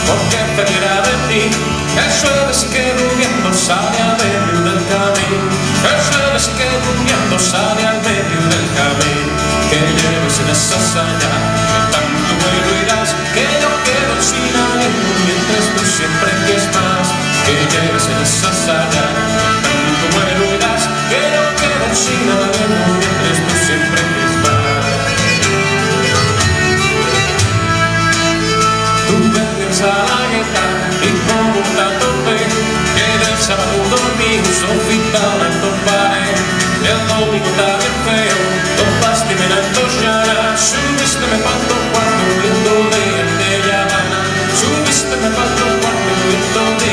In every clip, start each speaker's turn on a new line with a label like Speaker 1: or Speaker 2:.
Speaker 1: porque fuera de ti. El suelo sigue durmiendo, sale al medio del camino. El suelo sigue durmiendo, sale al medio del camino. Que lleves en esa hazaña, que tanto vuelo irás, que yo quedo sin aliento mientras tú siempre quieres más. Que lleves en esa hazaña, que tanto vuelo irás, que yo quedo sin aliento mientras tú siempre quieres más. Tú vendrías a la guitarra y como tanto fe, que del sábado domingo sofitaba en tu pared. El domingo también feo, topaste me tanto llana, subiste me faltó cuando viento de Habana, subiste me faltó cuando viento de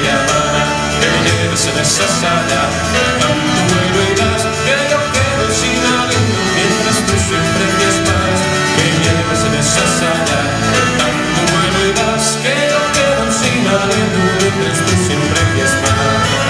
Speaker 1: Habana. Que lleves en esa sala, que tanto vuelo irás, que yo quedo sin aliento mientras tú siempre quieres más. Que lleves en esa sala, que tanto vuelo irás, que yo quedo sin aliento mientras tú siempre quieres más.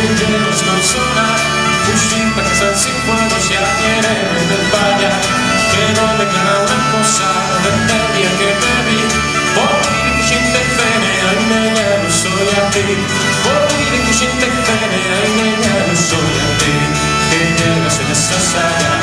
Speaker 1: Llenos con sonar, fusil para casar sin fuego, si quieren de falla. Que no me queda una cosa, desde el día que te vi. Por ir que siente fene, ay niña, no soy a ti. Por ir que siente fene, ay niña, no soy a ti. Que llegas en esa sala.